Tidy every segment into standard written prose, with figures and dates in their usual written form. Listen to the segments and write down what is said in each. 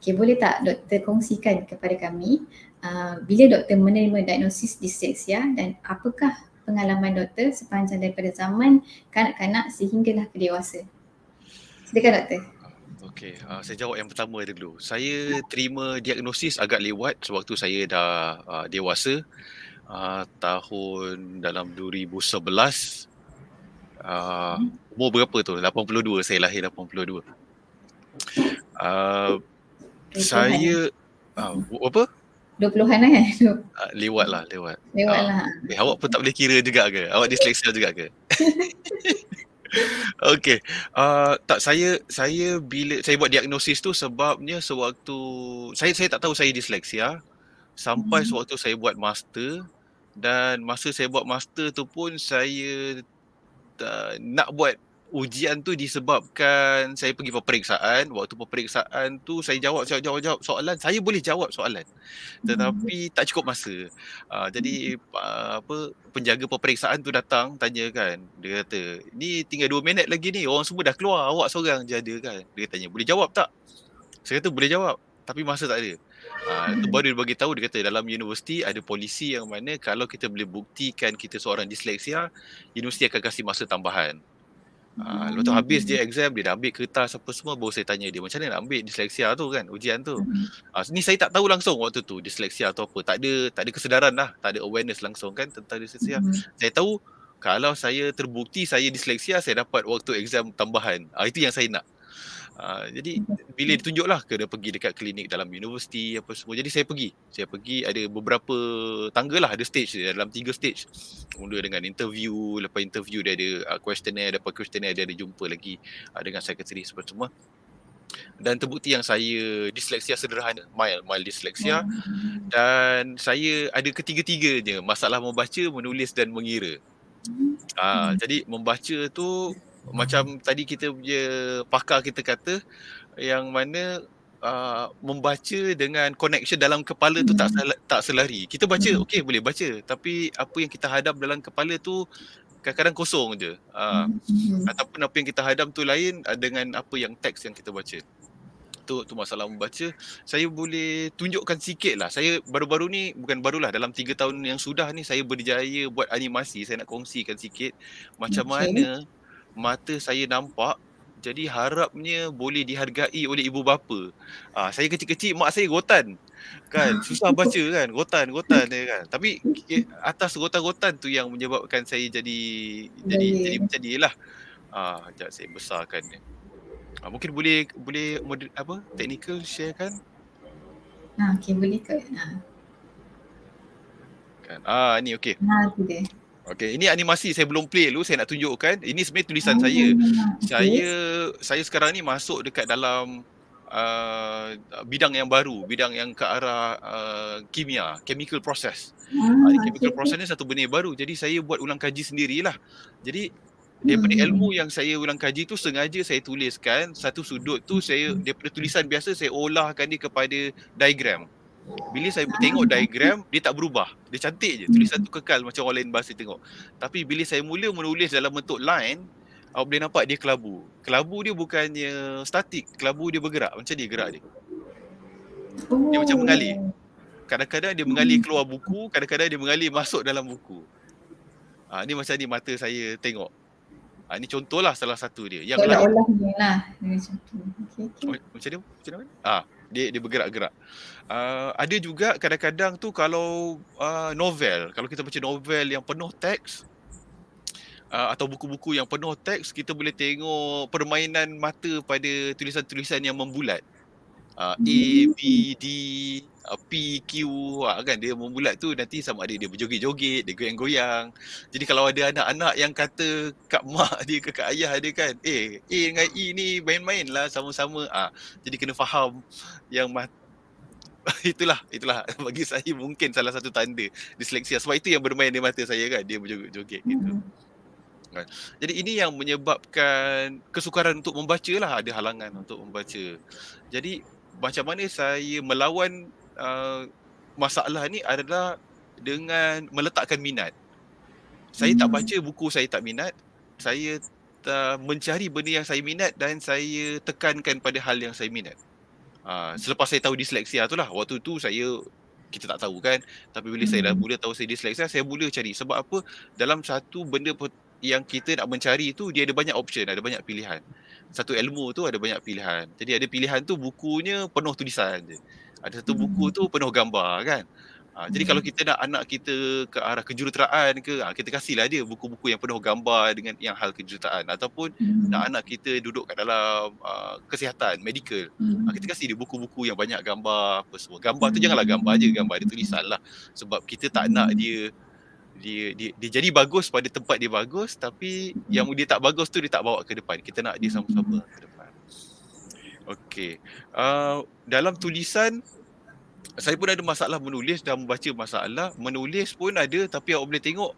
Okay, boleh tak doktor kongsikan kepada kami bila doktor menerima diagnosis disleksia dan apakah pengalaman doktor sepanjang daripada zaman kanak-kanak sehinggalah ke dewasa? Silakan doktor. Okey, saya jawab yang pertama dulu. Saya terima diagnosis agak lewat sewaktu saya dah dewasa, tahun dalam 2011. Umur berapa tu? 82, saya lahir 82. Uh, 20-an saya apa? 20-an kan? Lewat lah, lewat. Lewat lah. Awak pun tak boleh kira juga ke? Awak disleksia juga ke? Okey. Tak, saya bila saya buat diagnosis tu sebabnya sewaktu saya tak tahu saya disleksia sampai sewaktu saya buat master, dan masa saya buat master tu pun saya nak buat ujian tu disebabkan saya pergi peperiksaan. Waktu peperiksaan tu saya jawab soalan, saya boleh jawab soalan tetapi tak cukup masa. Jadi penjaga peperiksaan tu datang tanya kan. Dia kata, "Ni tinggal 2 minit lagi ni, orang semua dah keluar, awak seorang je ada kan." Dia tanya, "Boleh jawab tak?" Saya kata, "Boleh jawab, tapi masa tak ada." Tu baru dia bagi tahu, dia kata dalam universiti ada polisi yang mana kalau kita boleh buktikan kita seorang disleksia, universiti akan kasih masa tambahan. Lepas tu habis dia exam, dia dah ambil kertas apa semua, baru saya tanya dia, "Macam mana nak ambil disleksia tu kan, ujian tu?" Ni saya tak tahu langsung waktu tu disleksia atau apa. Tak ada kesedaran lah, tak ada awareness langsung kan tentang disleksia. Saya tahu kalau saya terbukti saya disleksia, saya dapat waktu exam tambahan. Itu yang saya nak. Jadi bila ditunjuklah kena pergi dekat klinik dalam universiti apa semua. Jadi saya pergi ada beberapa tangga lah, ada stage dia, dalam 3 stage. Mula dengan interview, lepas interview dia ada questionnaire, lepas questionnaire dia ada jumpa lagi dengan sekretari semua. Dan terbukti yang saya disleksia sederhana, mild disleksia, dan saya ada ketiga-tiganya, masalah membaca, menulis dan mengira. Jadi membaca tu macam tadi kita punya pakar kita kata, yang mana membaca dengan connection dalam kepala tu tak selari. Kita baca, okey boleh baca, tapi apa yang kita hadam dalam kepala tu kadang-kadang kosong je. Ataupun apa yang kita hadam tu lain dengan apa yang teks yang kita baca. Tu masalah membaca. Saya boleh tunjukkan sikit lah. Saya baru-baru ni, bukan barulah, dalam 3 tahun yang sudah ni saya berjaya buat animasi. Saya nak kongsikan sikit macam mana mata saya nampak. Jadi harapnya boleh dihargai oleh ibu bapa. Saya kecil-kecil, mak saya rotan kan, susah baca kan, rotan dia kan. Tapi atas rotan-rotan tu yang menyebabkan saya jadi macam ni lah. Sekejap saya besarkan dia. Mungkin boleh technical sharekan? Okey, boleh ke? Kan. Ni okey. Tu dia. Okey, ini animasi, saya belum play dulu, saya nak tunjukkan. Ini sebenarnya tulisan saya. Saya sekarang ni masuk dekat dalam bidang yang baru, bidang yang ke arah kimia, chemical process. Chemical process ni satu benda yang baru. Jadi saya buat ulang kaji sendirilah. Jadi daripada ilmu yang saya ulang kaji tu, sengaja saya tuliskan satu sudut tu, saya daripada tulisan biasa saya olahkan dia kepada diagram. Bila saya tengok diagram, dia tak berubah. Dia cantik je. Tulisan tu kekal macam orang lain bahasa tengok. Tapi bila saya mula menulis dalam bentuk line, awak boleh nampak dia kelabu. Kelabu dia bukannya statik, kelabu dia bergerak. Macam dia gerak dia. Dia macam mengalir. Kadang-kadang dia mengalir keluar buku, kadang-kadang dia mengalir masuk dalam buku. Ni macam ni mata saya tengok. Ini contohlah salah satu dia. Yang lain olah-olahnya lah. Macam mana? Dia bergerak-gerak. Ada juga kadang-kadang tu kalau novel, kalau kita baca novel yang penuh teks, atau buku-buku yang penuh teks, kita boleh tengok permainan mata pada tulisan-tulisan yang membulat. A, B, D, P, Q, kan dia membulat tu, nanti sama ada dia berjoget-joget, dia goyang-goyang. Jadi kalau ada anak-anak yang kata kat mak dia ke kat ayah dia kan, A dengan E ni main-main lah sama-sama. Jadi kena faham yang itulah bagi saya mungkin salah satu tanda disleksia. Sebab itu yang bermain di mata saya kan, dia berjoget-joget gitu. Jadi ini yang menyebabkan kesukaran untuk membaca lah, ada halangan untuk membaca. Jadi macam mana saya melawan masalah ni adalah dengan meletakkan minat. Saya tak baca buku saya tak minat, saya mencari benda yang saya minat dan saya tekankan pada hal yang saya minat. Selepas saya tahu disleksia tu lah, waktu tu kita tak tahu kan. Tapi bila saya dah mula tahu saya disleksia, saya mula cari. Sebab apa? Dalam satu benda yang kita nak mencari tu, dia ada banyak option, ada banyak pilihan. Satu ilmu tu ada banyak pilihan. Jadi ada pilihan tu bukunya penuh tulisan je. Ada satu buku tu penuh gambar kan. Jadi kalau kita nak anak kita ke arah kejuruteraan ke, kita kasihlah dia buku-buku yang penuh gambar dengan yang hal kejuruteraan. Ataupun nak anak kita duduk kat dalam kesihatan, medical, kita kasih dia buku-buku yang banyak gambar apa semua. Gambar tu janganlah gambar je, gambar ada tulisan lah. Sebab kita tak nak dia jadi bagus pada tempat dia bagus, tapi yang dia tak bagus tu dia tak bawa ke depan. Kita nak dia sama-sama ke depan. Okey. Dalam tulisan, saya pun ada masalah menulis dan membaca masalah. Menulis pun ada, tapi awak boleh tengok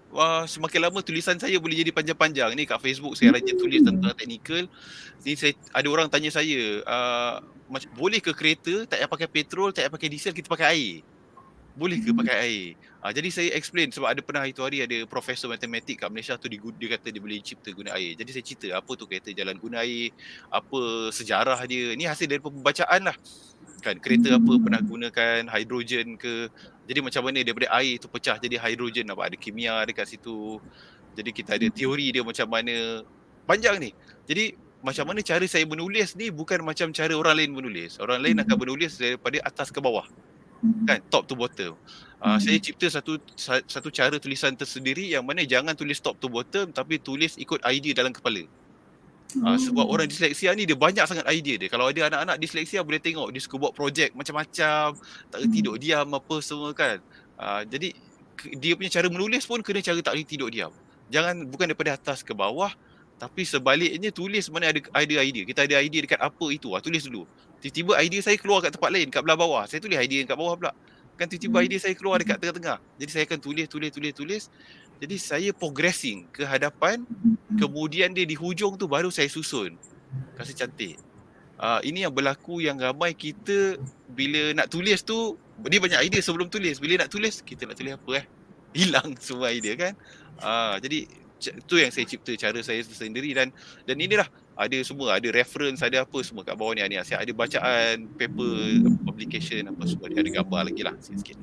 semakin lama tulisan saya boleh jadi panjang-panjang. Ni kat Facebook saya rajin tulis tentang teknikal. Ni ada orang tanya saya, boleh ke kereta tak payah pakai petrol, tak payah pakai diesel, kita pakai air? Boleh ke pakai air? Jadi saya explain sebab ada pernah itu hari ada profesor matematik kat Malaysia tu dia kata dia boleh cipta guna air. Jadi saya cerita apa tu kereta jalan guna air, apa sejarah dia. Ni hasil dari pembacaan lah. Kan kereta apa pernah gunakan hidrogen ke. Jadi macam mana daripada air tu pecah jadi hidrogen, nampak ada kimia dekat situ. Jadi kita ada teori dia macam mana. Panjang ni. Jadi macam mana cara saya menulis ni bukan macam cara orang lain menulis. Orang lain akan menulis daripada atas ke bawah. Kan, top to bottom. Saya cipta satu cara tulisan tersendiri yang mana jangan tulis top to bottom tapi tulis ikut idea dalam kepala. Sebab orang disleksia ni dia banyak sangat idea dia. Kalau ada anak-anak disleksia boleh tengok dia suka buat projek macam-macam, tak boleh tidur diam apa semua kan. Jadi dia punya cara menulis pun kena cara tak boleh tidur diam. Bukan daripada atas ke bawah, tapi sebaliknya tulis mana ada idea. Kita ada idea dekat apa itu, tulis dulu. Tiba-tiba idea saya keluar kat tempat lain, kat belah bawah. Saya tulis idea yang kat bawah pula. Kan tiba-tiba idea saya keluar dekat tengah-tengah. Jadi saya akan tulis. Jadi saya progressing ke hadapan, kemudian dia di hujung tu baru saya susun. Kasi cantik. Ini yang berlaku yang ramai kita bila nak tulis tu, dia banyak idea sebelum tulis. Bila nak tulis, kita nak tulis apa hilang semua idea kan. Jadi tu yang saya cipta cara saya sendiri dan inilah ada semua, ada reference, ada apa semua kat bawah ni. Saya ada bacaan, paper, publication apa semua. Dia ada gambar lagi lah sikit-sikit.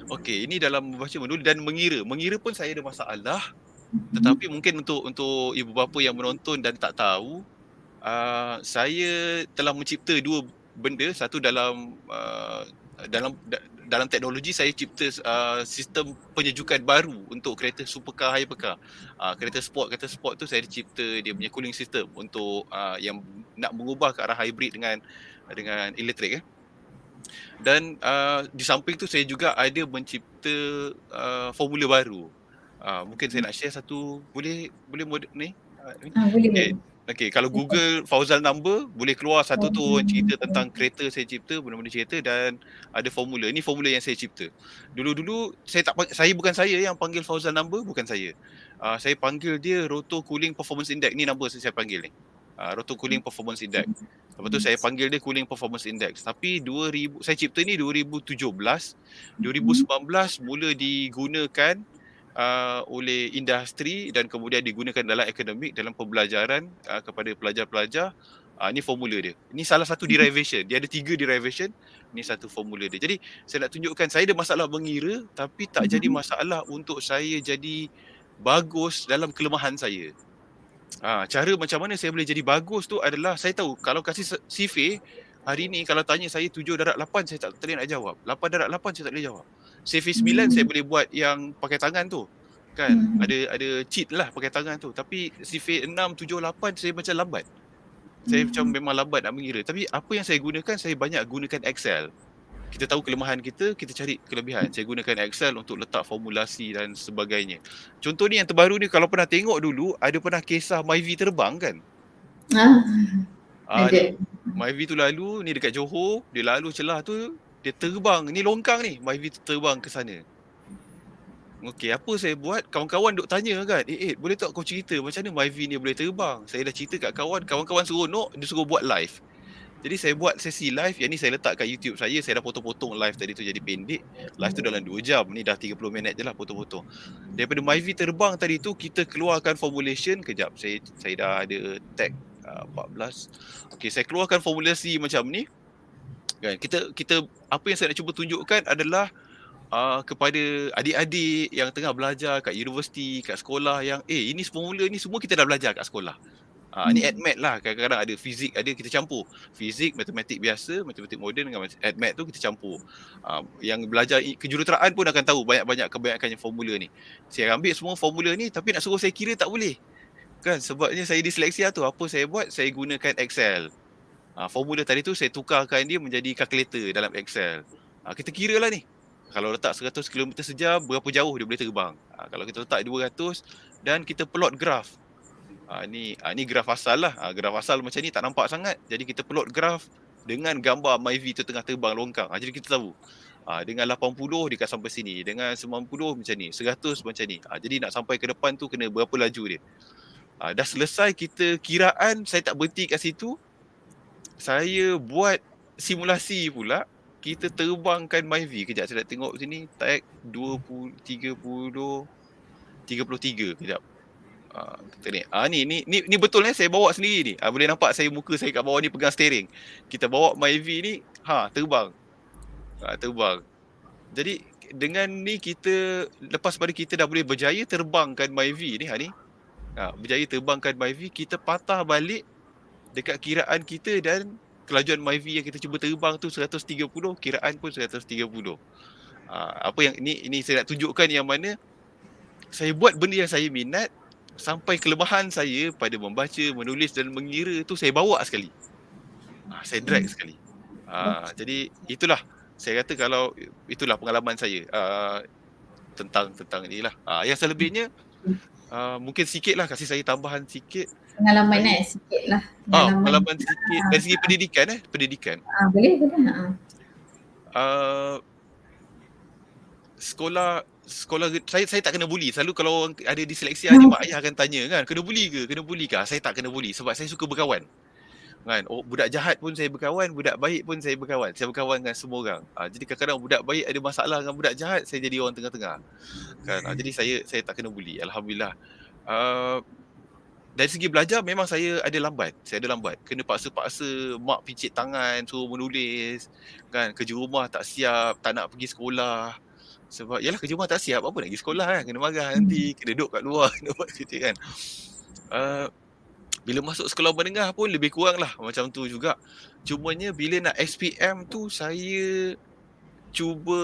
Okey, ini dalam membaca, menulis dan mengira. Mengira pun saya ada masalah. Tetapi mungkin untuk ibu bapa yang menonton dan tak tahu, saya telah mencipta dua benda. Satu dalam teknologi saya cipta sistem penyejukan baru untuk kereta supercar, hypercar. Kereta sport tu saya cipta dia punya cooling system untuk yang nak mengubah ke arah hybrid dengan elektrik. Dan di samping tu saya juga ada mencipta formula baru. Mungkin saya nak share satu, boleh ni? Boleh. Okay, kalau Google Fauzal number boleh keluar satu tu cerita tentang kereta saya cipta, benda-benda cerita dan ada formula. Ini formula yang saya cipta. Dulu saya bukan saya yang panggil Fauzal number, bukan saya. Saya panggil dia Roto Cooling Performance Index. Ni number saya panggil ni. Roto Cooling Performance Index. Lepas tu saya panggil dia Cooling Performance Index. Tapi saya cipta ni 2017. 2019 mula digunakan oleh industri dan kemudian digunakan dalam akademik, dalam pembelajaran kepada pelajar-pelajar. Ni formula dia. Ni salah satu derivation. Dia ada 3 derivation. Ni satu formula dia. Jadi saya nak tunjukkan saya ada masalah mengira tapi tak jadi masalah untuk saya jadi bagus dalam kelemahan saya. Cara macam mana saya boleh jadi bagus tu adalah saya tahu kalau kasih sifir hari ni kalau tanya saya 7/8 saya tak boleh nak jawab. 8/8 saya tak boleh jawab. Sifir 9 saya boleh buat yang pakai tangan tu. Kan ada cheat lah pakai tangan tu. Tapi sifir 6, 7, 8 saya macam lambat. Saya macam memang lambat nak mengira. Tapi apa yang saya gunakan, saya banyak gunakan Excel. Kita tahu kelemahan kita cari kelebihan. Saya gunakan Excel untuk letak formulasi dan sebagainya. Contoh ni yang terbaru ni kalau pernah tengok dulu, ada pernah kisah Myvi terbang kan? Ada. Myvi tu lalu, ni dekat Johor, dia lalu celah tu, dia terbang. Ni longkang ni, Myvi tu terbang ke sana. Okey, apa saya buat? Kawan-kawan duk tanya kan, boleh tak kau cerita macam mana Myvi ni boleh terbang? Saya dah cerita kat kawan-kawan seronok, dia suruh buat live. Jadi saya buat sesi live, yang ni saya letak kat YouTube saya dah potong-potong live tadi tu jadi pendek. Live tu dalam 2 jam, ni dah 30 minit je lah potong-potong. Daripada Myvi terbang tadi tu, kita keluarkan formulation. Kejap, saya dah ada tag 14. Okey, saya keluarkan formulasi macam ni. Kan kita apa yang saya nak cuba tunjukkan adalah kepada adik-adik yang tengah belajar kat universiti, kat sekolah yang ini formula ni semua kita dah belajar kat sekolah. Ni Hmm. AdMath lah, kadang-kadang ada fizik, ada kita campur. Fizik, matematik biasa, matematik moden dengan AdMath tu kita campur. Yang belajar kejuruteraan pun akan tahu kebanyakan formula ni. Saya ambil semua formula ni tapi nak suruh saya kira tak boleh. Kan sebabnya saya disleksia tu, apa saya buat? Saya gunakan Excel. Formula tadi tu saya tukarkan dia menjadi calculator dalam Excel. Kita kira lah ni. Kalau letak 100 km sejam, berapa jauh dia boleh terbang. Kalau kita letak 200 dan kita plot graf. Ni graf asal lah. Graf asal macam ni tak nampak sangat. Jadi kita plot graf dengan gambar Myvi tu tengah terbang longkang. Jadi kita tahu. Dengan 80 dia akan sampai sini. Dengan 90 macam ni. 100 macam ni. Jadi nak sampai ke depan tu kena berapa laju dia. Dah selesai kita kiraan, saya tak berhenti kat situ. Saya buat simulasi pula. Kita terbangkan Myvi. Kejap saya nak tengok sini. Tag 20, 30, 33. Kejap. Kita ni. Ni betul saya bawa sendiri ni. Boleh nampak saya muka saya kat bawah ni pegang steering. Kita bawa Myvi ni, terbang. Terbang. Jadi dengan ni kita, lepas pada kita dah boleh berjaya terbangkan Myvi ni, berjaya terbangkan Myvi, kita patah balik dekat kiraan kita dan kelajuan Myvi yang kita cuba terbang tu 130, kiraan pun 130. Apa yang ini saya nak tunjukkan yang mana saya buat benda yang saya minat, sampai kelemahan saya pada membaca, menulis dan mengira tu saya bawa sekali. Saya drag sekali. Jadi itulah saya kata, kalau itulah pengalaman saya tentang ni lah. Yang selebihnya mungkin sikit lah, kasih saya tambahan sikit. Pengalaman sikit lah. Pengalaman sikit dari segi pendidikan. Boleh. Sekolah saya tak kena buli. Selalu kalau orang ada disleksia ni, mak ayah akan tanya kan, kena buli ke? Saya tak kena buli sebab saya suka berkawan. Kan, budak jahat pun saya berkawan, budak baik pun saya berkawan. Saya berkawan dengan semua orang. Jadi kadang-kadang budak baik ada masalah dengan budak jahat, saya jadi orang tengah-tengah. Kan, jadi saya tak kena buli, alhamdulillah. Dari segi belajar memang saya ada lambat. Kena paksa-paksa mak picit tangan suruh menulis. Kan, kerja rumah tak siap, tak nak pergi sekolah. Sebab yalah, kerja rumah tak siap, apa nak pergi sekolah kan, kena marah nanti, kena duduk kat luar, kena buat kerja kan. Bila masuk sekolah menengah pun lebih kurang lah macam tu juga. Cumanya bila nak SPM tu, saya cuba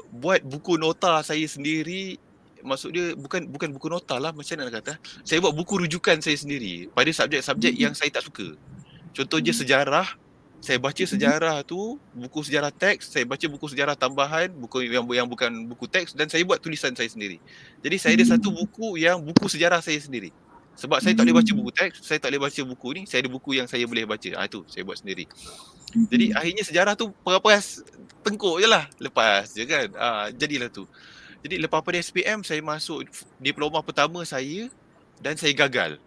buat buku nota saya sendiri. Maksud dia bukan buku nota lah, macam mana nak kata, saya buat buku rujukan saya sendiri pada subjek-subjek yang saya tak suka. Contohnya sejarah, saya baca sejarah tu, buku sejarah teks, saya baca buku sejarah tambahan, buku yang bukan buku teks, dan saya buat tulisan saya sendiri. Jadi saya ada satu buku yang buku sejarah saya sendiri. Sebab saya tak boleh baca buku teks, saya tak boleh baca buku ni, saya ada buku yang saya boleh baca. Itu saya buat sendiri. Jadi akhirnya sejarah tu perapas tengkuk je lah, lepas je kan. Jadilah tu. Jadi lepas pada SPM, saya masuk diploma pertama saya dan saya gagal.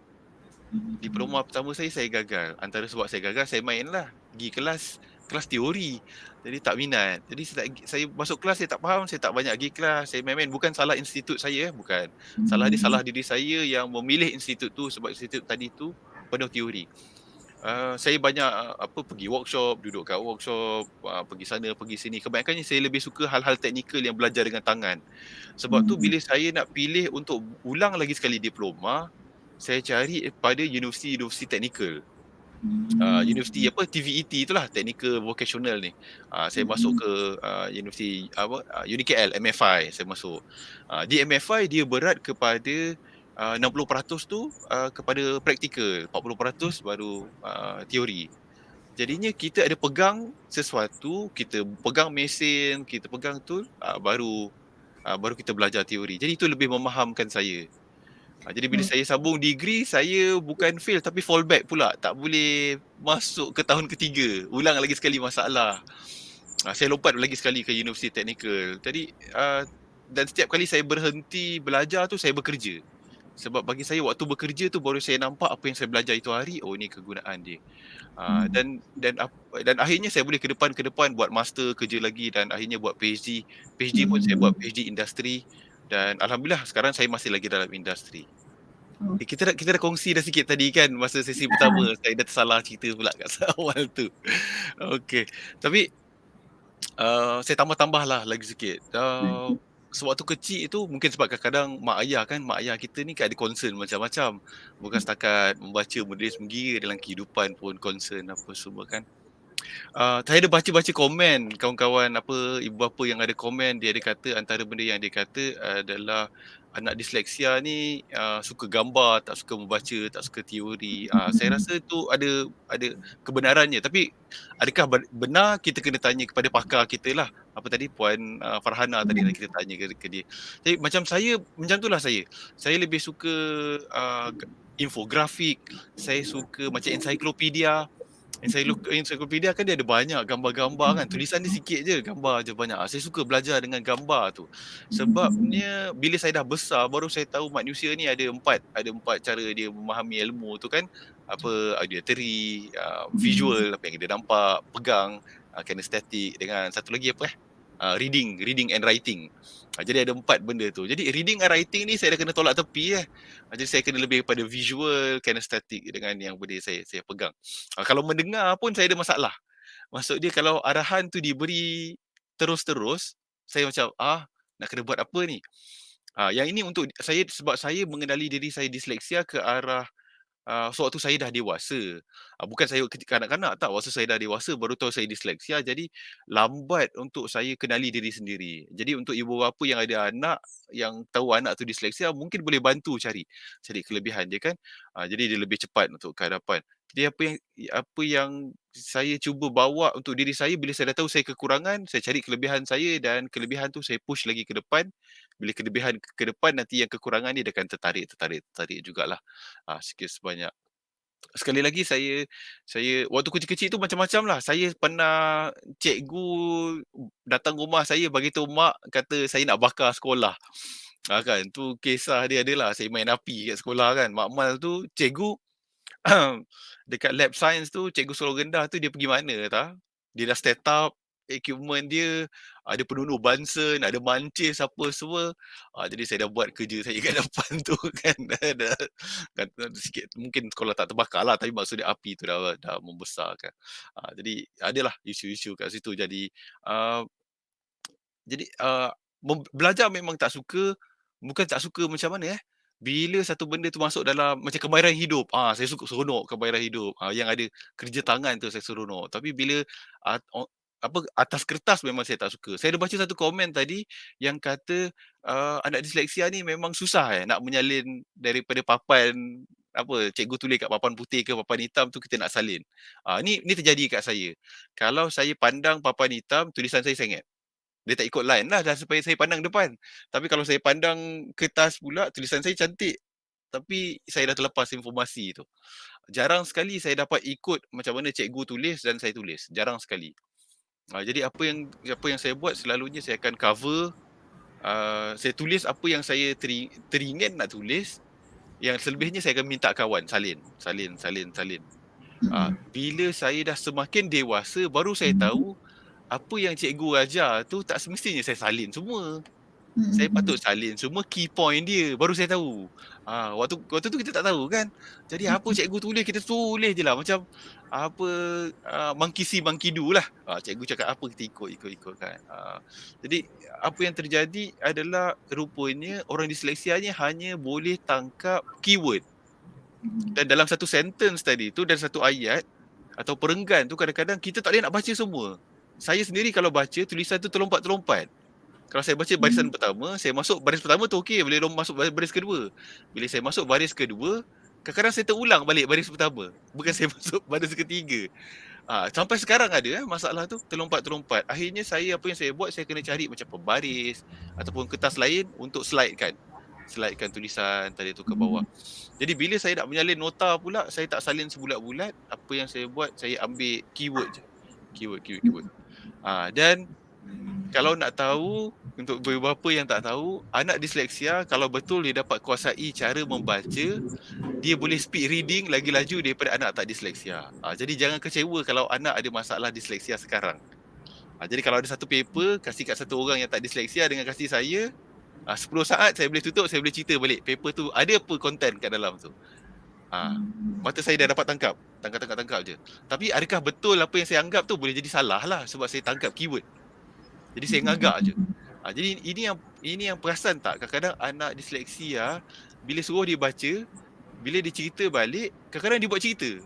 Diploma pertama saya gagal. Antara sebab saya gagal, saya main lah. Pergi kelas teori. Jadi tak minat. Jadi saya masuk kelas, saya tak faham, saya tak banyak pergi kelas. Saya main-main. Bukan salah institut saya, bukan. Salah diri saya yang memilih institut tu, sebab institut tadi tu penuh teori. Saya banyak pergi workshop, duduk kat workshop, pergi sana, pergi sini. Kebanyakannya saya lebih suka hal-hal teknikal yang belajar dengan tangan. Sebab tu bila saya nak pilih untuk ulang lagi sekali diploma, saya cari pada universiti teknikal. Universiti TVET itulah, Technical Vocational ni. Saya masuk ke universiti UniKL, MFI saya masuk. Di MFI dia berat kepada 60% tu kepada praktikal, 40% baru teori. Jadinya kita ada pegang sesuatu, kita pegang mesin, kita pegang tool, baru kita belajar teori. Jadi itu lebih memahamkan saya. Jadi bila saya sambung degree, saya bukan fail tapi fall back pula. Tak boleh masuk ke tahun ketiga. Ulang lagi sekali masalah. Saya lompat lagi sekali ke universiti teknikal. Jadi dan setiap kali saya berhenti belajar tu, saya bekerja. Sebab bagi saya waktu bekerja tu baru saya nampak apa yang saya belajar itu hari, ni kegunaan dia. Dan akhirnya saya boleh ke depan buat master, kerja lagi, dan akhirnya buat PhD. PhD pun saya buat PhD industri, dan alhamdulillah sekarang saya masih lagi dalam industri. Kita dah kongsi dah sikit tadi kan, masa sesi pertama saya dah tersalah cerita pula kat awal tu. Okey. Tapi Saya tambah-tambah lah lagi sikit. Okey. Sewaktu kecil itu mungkin sebab kadang-kadang mak ayah kita ni kan ada concern macam-macam. Bukan setakat membaca, menulis, mengira, dalam kehidupan pun concern apa semua kan. Saya ada baca-baca komen kawan-kawan apa, ibu bapa yang ada komen, dia ada kata antara benda yang dia kata adalah anak disleksia ni suka gambar, tak suka membaca, tak suka teori. Saya rasa tu ada kebenarannya, tapi adakah benar, kita kena tanya kepada pakar kita lah. Apa tadi Puan Farhana tadi yang kita tanya ke dia. Jadi macam saya, macam itulah saya. Saya lebih suka infografik, saya suka macam ensiklopedia. Encyclopedia kan dia ada banyak gambar-gambar kan, tulisan dia sikit je, gambar je banyak. Saya suka belajar dengan gambar tu. Sebabnya bila saya dah besar baru saya tahu manusia ni ada empat cara dia memahami ilmu tu kan. Apa, auditory, visual, apa yang dia nampak, pegang, kinesthetic, dengan satu lagi apa reading and writing. Jadi ada 4 benda tu. Jadi reading and writing ni saya dah kena tolak tepi . Jadi saya kena lebih kepada visual, kinesthetic dengan yang benda saya pegang. Kalau mendengar pun saya ada masalah. Maksud dia kalau arahan tu diberi terus-terus, saya macam, nak kena buat apa ni? Yang ini untuk saya, sebab saya mengenali diri saya disleksia ke arah sewaktu saya dah dewasa. Bukan saya ketika kanak-kanak tak, waktu saya dah dewasa baru tahu saya disleksia, jadi lambat untuk saya kenali diri sendiri. Jadi untuk ibu bapa yang ada anak, yang tahu anak tu disleksia, mungkin boleh bantu cari kelebihan dia kan. Jadi dia lebih cepat untuk ke hadapan. Jadi apa yang saya cuba bawa untuk diri saya, bila saya dah tahu saya kekurangan, saya cari kelebihan saya dan kelebihan tu saya push lagi ke depan. Bila kelebihan ke depan, nanti yang kekurangan ni dia akan tertarik jugalah. Sikit sebanyak. Sekali lagi saya waktu kecil-kecil tu macam-macam lah. Saya pernah cikgu datang rumah saya bagi tahu mak, kata saya nak bakar sekolah. Kan tu kisah dia adalah saya main api kat sekolah kan. Mak Mal tu cikgu dekat lab science tu, cikgu suruh rendah tu dia pergi mana tak? Dia dah set up equipment dia, ada penunuh Bunsen, ada mancis apa semua. Jadi saya dah buat kerja saya kat depan tu kan. Dah kata sikit mungkin sekolah tak terbakar lah, tapi maksud dia api tu dah membesar kan. Jadi adalah isu-isu kat situ. Jadi belajar memang tak suka, bukan tak suka macam mana bila satu benda tu masuk dalam macam kemahiran hidup, saya suka seronok kemahiran hidup. Yang ada kerja tangan tu saya seronok. Tapi bila atas kertas memang saya tak suka. Saya ada baca satu komen tadi yang kata anak disleksia ni memang susah nak menyalin daripada papan apa cikgu tulis kat papan putih ke papan hitam tu kita nak salin. Ni terjadi kat saya. Kalau saya pandang papan hitam, tulisan saya sengit. Dia tak ikut line lah dah supaya saya pandang depan. Tapi kalau saya pandang kertas pula, tulisan saya cantik. Tapi saya dah terlepas informasi tu. Jarang sekali saya dapat ikut macam mana cikgu tulis dan saya tulis. Jarang sekali. Jadi apa yang saya buat selalunya saya akan cover, saya tulis apa yang saya teringin nak tulis. Yang selebihnya saya akan minta kawan salin. Bila saya dah semakin dewasa baru saya tahu apa yang cikgu ajar tu tak semestinya saya salin semua. Saya patut salin semua key point dia, baru saya tahu. Waktu tu kita tak tahu kan. Jadi apa cikgu tulis, kita tulis je lah. Macam apa, monkey see, monkey do lah. Cikgu cakap apa, kita ikut kan. Jadi apa yang terjadi adalah rupanya orang disleksia ni hanya boleh tangkap keyword. Dan dalam satu sentence tadi tu, dan satu ayat atau perenggan tu, kadang-kadang kita tak boleh nak baca semua. Saya sendiri kalau baca, tulisan tu terlompat-terlompat. Kalau saya baca barisan pertama, saya masuk baris pertama tu okey, boleh masuk baris kedua. Bila saya masuk baris kedua, kadang-kadang saya terulang balik baris pertama. Bukan saya masuk baris ketiga. Sampai sekarang ada masalah tu, terlompat-terlompat. Akhirnya apa yang saya buat, saya kena cari macam pembaris ataupun kertas lain untuk slidekan tulisan tadi tu ke bawah. Jadi bila saya nak menyalin nota pula, saya tak salin sebulat-bulat. Apa yang saya buat, saya ambil keyword je. Keyword. Dan kalau nak tahu, untuk beberapa yang tak tahu, anak disleksia kalau betul dia dapat kuasai cara membaca, dia boleh speed reading lagi laju daripada anak tak disleksia. Jadi jangan kecewa kalau anak ada masalah disleksia sekarang. Jadi kalau ada satu paper, kasih kat satu orang yang tak disleksia dengan kasih saya, 10 saat saya boleh tutup, saya boleh cerita balik paper tu ada apa konten kat dalam tu. Mata saya dah dapat tangkap je. Tapi adakah betul apa yang saya anggap tu boleh jadi salah lah sebab saya tangkap keyword. Jadi saya ngagak je. Jadi ini yang perasan tak, kadang-kadang anak disleksia bila suruh dia baca, bila dia cerita balik, kadang-kadang dia buat cerita.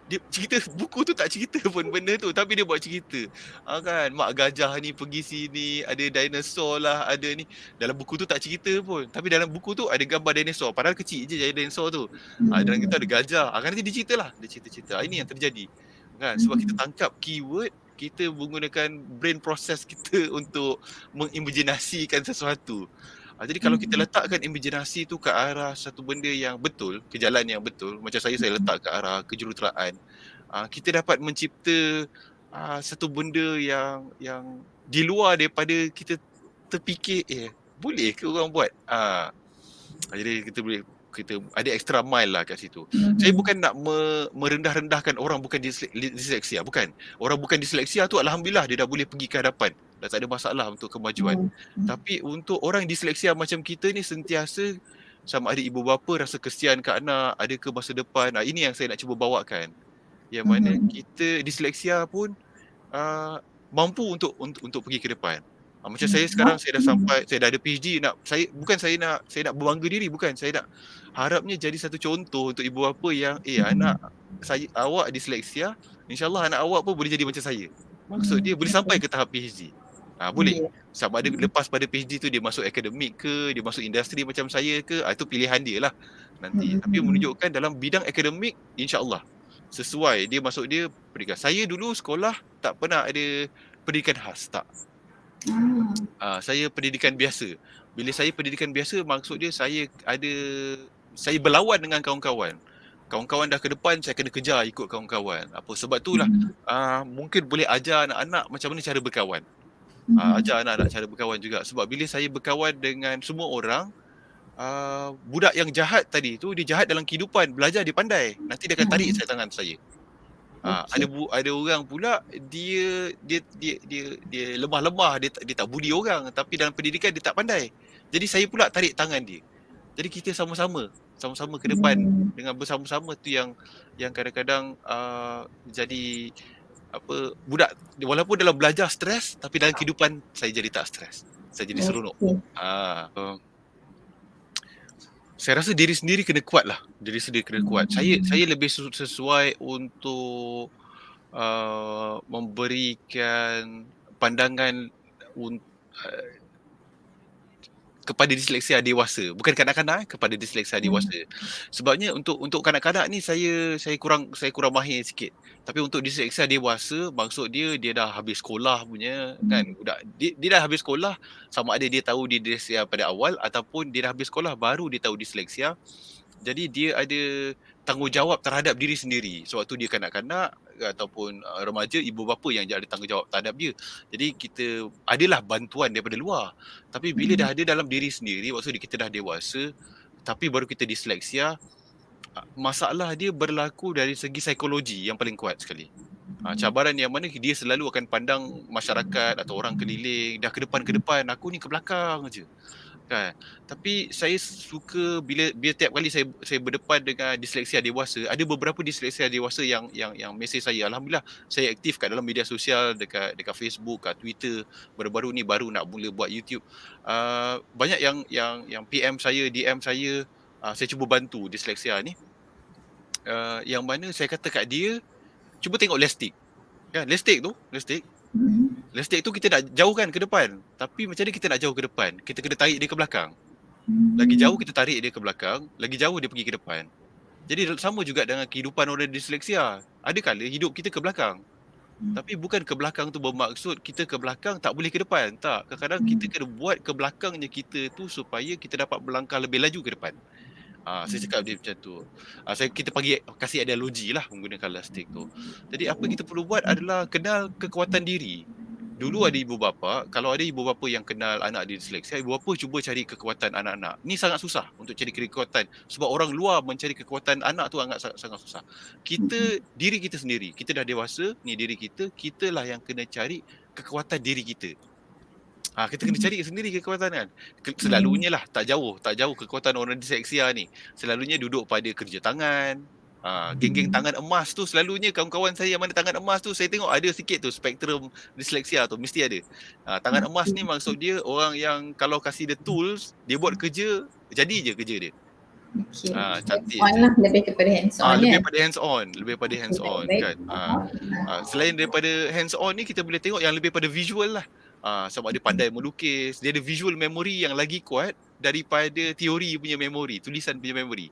Dia cerita buku tu tak cerita pun benda tu, tapi dia buat cerita. Kan, mak gajah ni pergi sini, ada dinosaur lah, ada ni. Dalam buku tu tak cerita pun, tapi dalam buku tu ada gambar dinosaur. Padahal kecil je dinosaur tu. Dalam kita ada gajah. Kan nanti dia ceritalah, dia cerita-cerita. Ini yang terjadi. Kan, sebab kita tangkap keyword, kita menggunakan brain process kita untuk mengimajinasikan sesuatu. Jadi kalau kita letakkan imajinasi tu ke arah satu benda yang betul, ke jalan yang betul, macam saya letak ke arah kejuruteraan, kita dapat mencipta satu benda yang di luar daripada kita terfikir, boleh ke orang buat? Jadi kita ada extra mile lah kat situ. Saya bukan nak merendah-rendahkan orang bukan disleksia, bukan. Orang bukan disleksia tu alhamdulillah dia dah boleh pergi ke hadapan. Dah tak ada masalah untuk kemajuan. Tapi untuk orang disleksia macam kita ni sentiasa sama ada ibu bapa rasa kesian ke anak, ada ke masa depan. Ini yang saya nak cuba bawakan. Yang mana kita disleksia pun mampu untuk pergi ke depan. Macam saya sekarang saya dah ada PhD, saya nak berbangga diri, bukan, saya nak harapnya jadi satu contoh untuk ibu bapa yang anak awak disleksia, insya-Allah anak awak pun boleh jadi macam saya. Maksud dia boleh sampai ke tahap PhD. Boleh. Sama ada lepas pada PhD tu dia masuk akademik ke, dia masuk industri macam saya ke, itu pilihan dia lah nanti. Tapi menunjukkan dalam bidang akademik insya-Allah sesuai dia masuk dia pendidikan. Saya dulu sekolah tak pernah ada pendidikan khas, tak. Saya pendidikan biasa. Bila saya pendidikan biasa, maksud dia saya berlawan dengan kawan-kawan. Kawan-kawan dah ke depan, saya kena kejar ikut kawan-kawan. Sebab itulah mungkin boleh ajar anak-anak macam mana cara berkawan. Ajar anak-anak cara berkawan juga. Sebab bila saya berkawan dengan semua orang, budak yang jahat tadi tu, dia jahat dalam kehidupan, belajar dia pandai. Nanti dia akan tarik saya tangan saya. Ada orang pula dia lemah-lemah, dia tak budi orang, tapi dalam pendidikan dia tak pandai. Jadi saya pula tarik tangan dia. Jadi kita sama-sama ke depan dengan bersama-sama tu yang kadang-kadang jadi budak walaupun dalam belajar stres, tapi dalam kehidupan saya jadi tak stres. Saya jadi seronok. Saya rasa diri sendiri kena kuat lah. Diri sendiri kena kuat. Saya lebih sesuai untuk memberikan pandangan kepada disleksia dewasa, bukan kanak-kanak, kepada disleksia dewasa. Sebabnya untuk kanak-kanak ni saya kurang mahir sikit. Tapi untuk disleksia dewasa, maksud dia dah habis sekolah punya kan, dia dah habis sekolah, sama ada dia tahu dia disleksia pada awal ataupun dia dah habis sekolah baru dia tahu disleksia. Jadi dia ada tanggungjawab terhadap diri sendiri. Sewaktu dia kanak-kanak ataupun remaja, ibu bapa yang ada tanggungjawab terhadap dia. Jadi kita adalah bantuan daripada luar. Tapi bila dah ada dalam diri sendiri, waktu kita dah dewasa, tapi baru kita disleksia, masalah dia berlaku dari segi psikologi yang paling kuat sekali. Cabaran yang mana dia selalu akan pandang masyarakat atau orang keliling, dah ke depan, aku ni ke belakang je. Kan. Tapi saya suka bila tiap kali saya berdepan dengan disleksia dewasa, ada beberapa disleksia dewasa yang mesej saya. Alhamdulillah saya aktif kat dalam media sosial, dekat Facebook, kat Twitter. Baru-baru ni baru nak mula buat YouTube. Banyak yang PM saya, DM saya, saya cuba bantu disleksia ni. Yang mana saya kata kat dia, cuba tengok lestik. Kan, lestik tu kita nak jauhkan ke depan. Tapi macam mana kita nak jauh ke depan? Kita kena tarik dia ke belakang. Lagi jauh kita tarik dia ke belakang, lagi jauh dia pergi ke depan. Jadi sama juga dengan kehidupan orang disleksia. Ada kala hidup kita ke belakang. Tapi bukan ke belakang tu bermaksud kita ke belakang tak boleh ke depan. Tak. Kadang-kadang kita kena buat ke belakangnya kita tu supaya kita dapat melangkah lebih laju ke depan. Saya cakap dia macam tu. Kita kasih analogi lah menggunakan lastik tu. Jadi apa kita perlu buat adalah kenal kekuatan diri. Dulu ada ibu bapa, kalau ada ibu bapa yang kenal anak dia disleksia, ibu bapa cuba cari kekuatan anak-anak. Ni sangat susah untuk cari kekuatan sebab orang luar mencari kekuatan anak tu sangat susah. Diri kita sendiri, kita dah dewasa, ni diri kita lah yang kena cari kekuatan diri kita. Kita kena cari sendiri kekuatan kan. Selalunya lah tak jauh kekuatan orang disleksia ni. Selalunya duduk pada kerja tangan, Geng-geng tangan emas tu selalunya kawan-kawan saya yang mana tangan emas tu saya tengok ada sikit tu spektrum disleksia tu mesti ada. Tangan emas ni maksud dia orang yang kalau kasih dia tools, dia buat kerja, jadi je kerja dia. Okay. Hands Cantik on je. lah, lebih kepada hands on ya. Lebih pada hands on Baik. kan. Selain daripada hands on ni kita boleh tengok yang lebih pada visual lah. Sama ada pandai melukis, dia ada visual memory yang lagi kuat daripada teori punya memory, tulisan punya memory.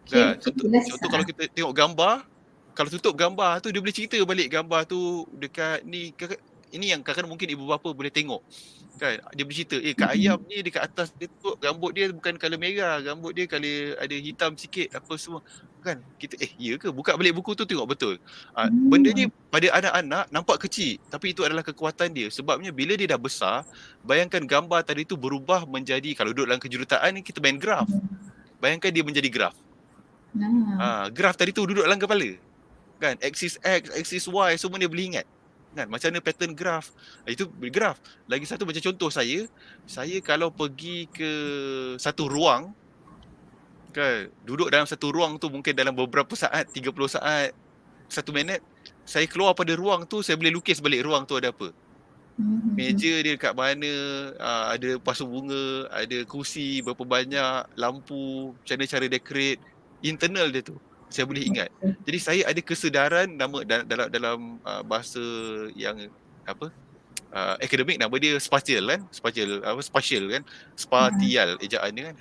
Okay, Contoh kalau kita tengok gambar, kalau tutup gambar tu dia boleh cerita balik gambar tu dekat ni, ini yang kadang-kadang mungkin ibu bapa boleh tengok. Kan dia boleh cerita, Kak Ayam ni dekat atas dia tu rambut dia bukan color merah, rambut dia color ada hitam sikit apa semua. Kan kita ya ke, buka balik buku tu tengok betul. Benda ni pada anak-anak nampak kecil tapi itu adalah kekuatan dia. Sebabnya bila dia dah besar, bayangkan gambar tadi tu berubah menjadi, kalau duduk dalam kejuruteraan ni kita main graf. Bayangkan dia menjadi graf. Graf tadi tu duduk dalam kepala. Kan axis X, axis Y semua dia boleh ingat. Kan macam mana pattern graf. Itu graf. Lagi satu macam contoh saya kalau pergi ke satu ruang, kan duduk dalam satu ruang tu mungkin dalam beberapa saat, 30 saat, 1 minit, saya keluar pada ruang tu, saya boleh lukis balik ruang tu ada apa. Meja dia kat mana, ada pasu bunga, ada kursi berapa banyak, lampu, macam mana cara decorate, internal dia tu saya boleh ingat. Jadi saya ada kesedaran, nama dalam bahasa yang apa, akademik nama dia spatial kan, spatial kan, spatial ejaan dia kan,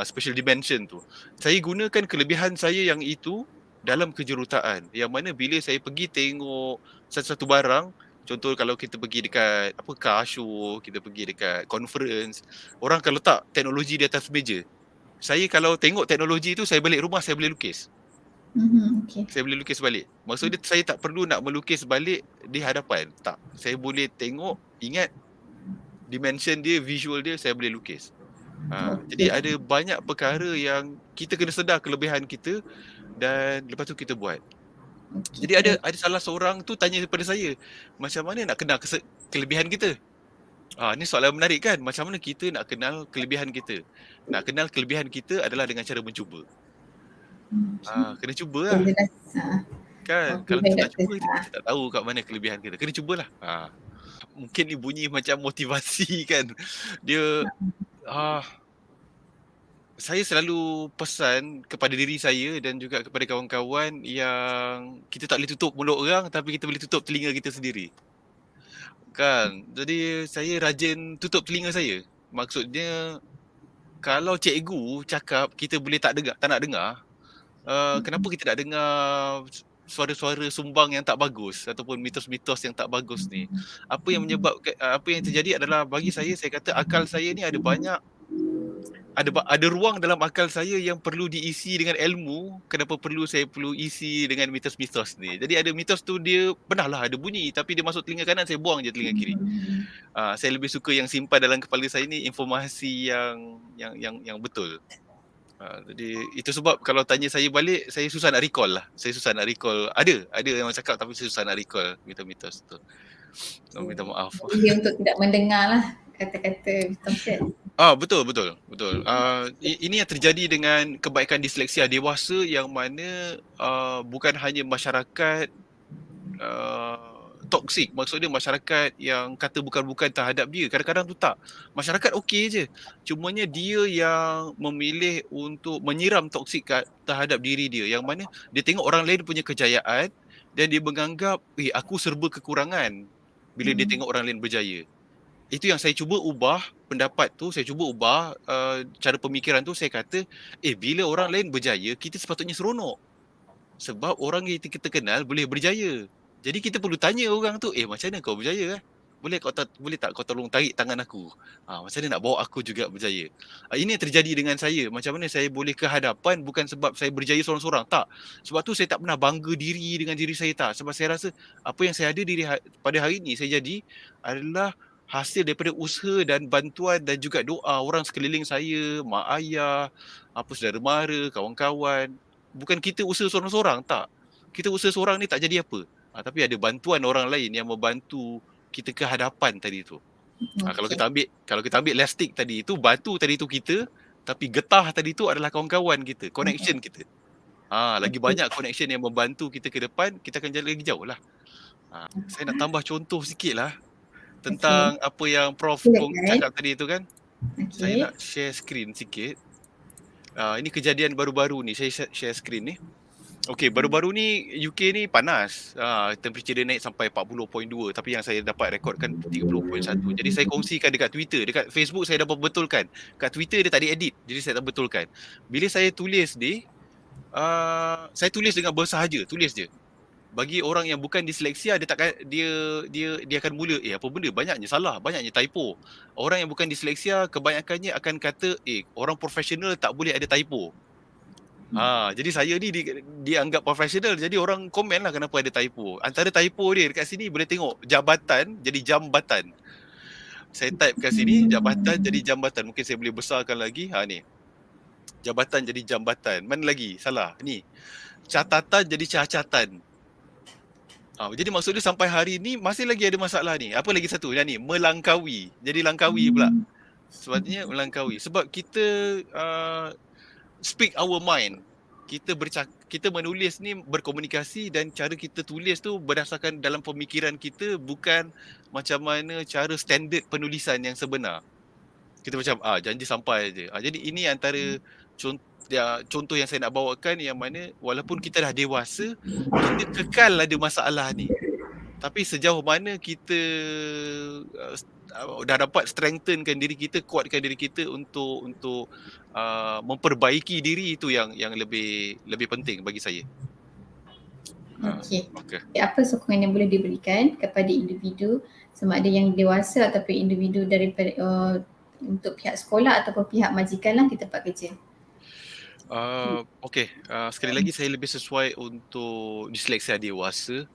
special dimension tu. Saya gunakan kelebihan saya yang itu dalam kejuruteraan, yang mana bila saya pergi tengok satu-satu barang, contoh kalau kita pergi dekat car show, kita pergi dekat conference, orang kalau letak teknologi di atas meja, saya kalau tengok teknologi tu, saya balik rumah saya boleh lukis. Okay. Saya boleh lukis balik. Maksudnya saya tak perlu nak melukis balik di hadapan. Tak. Saya boleh tengok, ingat dimension dia, visual dia, saya boleh lukis. Jadi ada banyak perkara yang kita kena sedar kelebihan kita dan lepas tu kita buat. Jadi ada salah seorang tu tanya kepada saya, macam mana nak kenal kelebihan kita? Ni soalan menarik kan? Macam mana kita nak kenal kelebihan kita? Nak kenal kelebihan kita adalah dengan cara mencuba. Kena cuba lah. Kan kalau kita tak cuba, kita tak tahu kat mana kelebihan kita. Kena cubalah. Mungkin ni bunyi macam motivasi kan. Dia saya selalu pesan kepada diri saya dan juga kepada kawan-kawan yang kita tak boleh tutup mulut orang tapi kita boleh tutup telinga kita sendiri. Kan. Jadi saya rajin tutup telinga saya. Maksudnya kalau cikgu cakap kita boleh tak nak dengar, kenapa kita nak dengar suara-suara sumbang yang tak bagus ataupun mitos-mitos yang tak bagus ni? Apa yang menyebabkan, apa yang terjadi adalah bagi saya kata akal saya ni ada banyak, ada ruang dalam akal saya yang perlu diisi dengan ilmu. Kenapa saya perlu isi dengan mitos-mitos ni? Jadi ada mitos tu dia pernahlah ada bunyi tapi dia masuk telinga kanan, saya buang je telinga kiri. Saya lebih suka yang simpan dalam kepala saya ni informasi yang betul. Jadi itu sebab kalau tanya saya balik, saya susah nak recall lah. Ada yang cakap tapi saya susah nak recall mitos tu. Minta maaf. Jadi untuk tidak mendengar lah kata-kata mitos kan. Betul. Ini yang terjadi dengan kebaikan disleksia dewasa yang mana bukan hanya masyarakat toksik, maksudnya masyarakat yang kata bukan-bukan terhadap dia. Kadang-kadang tu tak. Masyarakat okey je. Cumanya dia yang memilih untuk menyiram toksik terhadap diri dia. Yang mana dia tengok orang lain punya kejayaan dan dia menganggap, aku serba kekurangan bila dia tengok orang lain berjaya. Itu yang saya cuba ubah pendapat tu, saya cuba ubah cara pemikiran tu. Saya kata, bila orang lain berjaya, kita sepatutnya seronok. Sebab orang yang kita kenal boleh berjaya. Jadi kita perlu tanya orang tu, macam mana kau berjaya? Boleh tak kau tolong tarik tangan aku? Macam mana nak bawa aku juga berjaya? Ini yang terjadi dengan saya. Macam mana saya boleh ke hadapan bukan sebab saya berjaya seorang-seorang. Tak. Sebab tu saya tak pernah bangga diri dengan diri saya, tak. Sebab saya rasa apa yang saya ada pada hari ini saya jadi adalah hasil daripada usaha dan bantuan dan juga doa orang sekeliling saya, mak ayah, saudara mara, kawan-kawan. Bukan kita usaha seorang-seorang, tak. Kita usaha seorang ni tak jadi apa. Tapi ada bantuan orang lain yang membantu kita ke hadapan tadi tu. Kalau kita ambil elastik tadi tu, batu tadi tu kita, tapi getah tadi tu adalah kawan-kawan kita, connection kita. Lagi Okey. banyak connection yang membantu kita ke depan, kita akan jalan lagi jauh lah. Saya nak tambah contoh sikit lah Okey. tentang apa yang Prof Silakan. cakap tadi tu kan. Saya Okey. nak share screen sikit. Ini kejadian baru-baru ni, saya share screen ni. Okey, baru-baru ni UK ni panas. Temperature dia naik sampai 40.2, tapi yang saya dapat rekodkan 30.1. Jadi saya kongsikan dekat Twitter, dekat Facebook saya dapat betulkan. Kat Twitter dia tak ada edit, jadi saya tak betulkan. Bila saya tulis ni, saya tulis dengan bersahaja, tulis je. Bagi orang yang bukan disleksia, dia takkan dia akan mula apa benda, banyaknya salah, banyaknya typo. Orang yang bukan disleksia kebanyakannya akan kata orang profesional tak boleh ada typo. Jadi saya ni dianggap profesional, jadi orang komen lah kenapa ada typo. Antara typo dia dekat sini boleh tengok jabatan jadi jambatan. Saya type kat sini jabatan jadi jambatan. Mungkin saya boleh besarkan lagi. Ni. Jabatan jadi jambatan. Mana lagi? Salah. Ni. Catatan jadi cacatan. Jadi maksud dia sampai hari ni masih lagi ada masalah ni. Apa lagi satu? Yang ni, melangkaui. Jadi langkawi pula. Sebabnya melangkaui. Sebab kita speak our mind. Kita menulis ni berkomunikasi, dan cara kita tulis tu berdasarkan dalam pemikiran kita, bukan macam mana cara standard penulisan yang sebenar. Kita macam janji sampai je. Jadi ini antara contoh yang saya nak bawakan, yang mana walaupun kita dah dewasa, kita kekal ada masalah ni. Tapi sejauh mana kita dah dapat strengthenkan diri kita, kuatkan diri kita untuk memperbaiki diri, itu yang lebih penting bagi saya. Okey. Okay. Apa sokongan yang boleh diberikan kepada individu, sama ada yang dewasa ataupun individu daripada untuk pihak sekolah ataupun pihak majikan lah di tempat kerja? Okey, sekali lagi saya lebih sesuai untuk disleksia dewasa,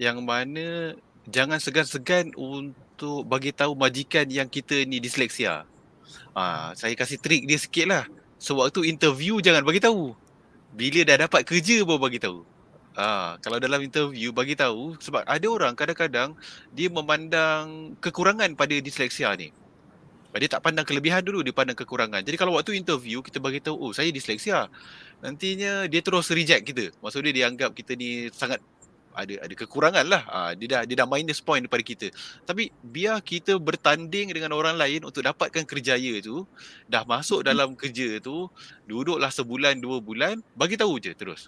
yang mana jangan segan-segan untuk bagi tahu majikan yang kita ni disleksia. Saya kasih trik dia sikit lah. Sewaktu interview jangan bagi tahu. Bila dah dapat kerja baru bagi tahu. Kalau dalam interview bagi tahu, sebab ada orang kadang-kadang dia memandang kekurangan pada disleksia ni. Dia tak pandang kelebihan dulu, dia pandang kekurangan. Jadi kalau waktu interview kita bagi tahu, saya disleksia, nantinya dia terus reject kita. Maksudnya dia anggap kita ni sangat ada kekurangan lah. Dia dah minus point daripada kita. Tapi biar kita bertanding dengan orang lain untuk dapatkan kerjaya tu, dah masuk dalam kerja tu, duduklah sebulan, 2 bulan, bagi tahu je terus.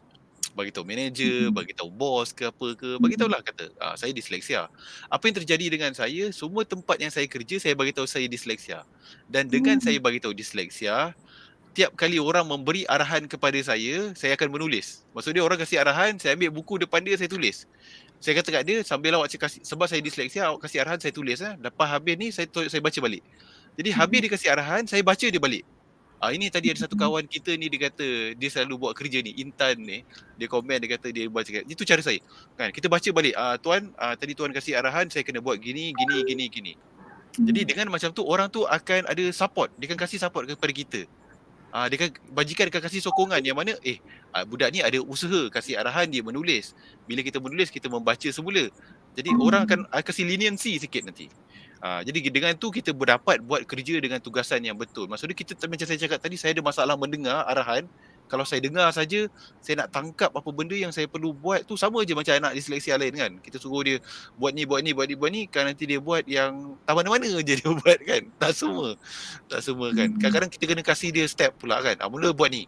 Bagi tahu manager, bagi tahu bos ke apa ke, bagi tahulah kata, saya disleksia. Apa yang terjadi dengan saya, semua tempat yang saya kerja, saya bagi tahu saya disleksia. Dan dengan saya bagi tahu disleksia, tiap kali orang memberi arahan kepada saya akan menulis. Maksud dia orang kasih arahan, saya ambil buku depan dia, saya tulis. Saya kata kat dia, sambil awak kasih, sebab saya disleksia, awak kasih arahan, saya tulis. Lepas habis ni, saya baca balik. Jadi habis dia kasih arahan, saya baca dia balik. Ini tadi ada satu kawan kita ni, dia kata dia selalu buat kerja ni, Intan ni, dia komen, dia kata dia baca. Itu cara saya. Kan, kita baca balik, tuan, tadi tuan kasih arahan, saya kena buat gini. Jadi dengan macam tu, orang tu akan ada support. Dia akan kasih support kepada kita. Dia kan bajikan akan kasih sokongan, yang mana budak ni ada usaha, kasih arahan dia menulis. Bila kita menulis, kita membaca semula. Jadi orang akan kasih leniency sikit nanti. Jadi dengan tu kita berdapat buat kerja dengan tugasan yang betul. Maksudnya kita, macam saya cakap tadi, saya ada masalah mendengar arahan. Kalau saya dengar saja, saya nak tangkap apa benda yang saya perlu buat tu, sama je macam anak disleksia lain kan. Kita suruh dia buat ni, kan nanti dia buat yang tak mana-mana je dia buat kan. Tak semua kan. Kadang-kadang kita kena kasih dia step pula kan. Mula buat ni.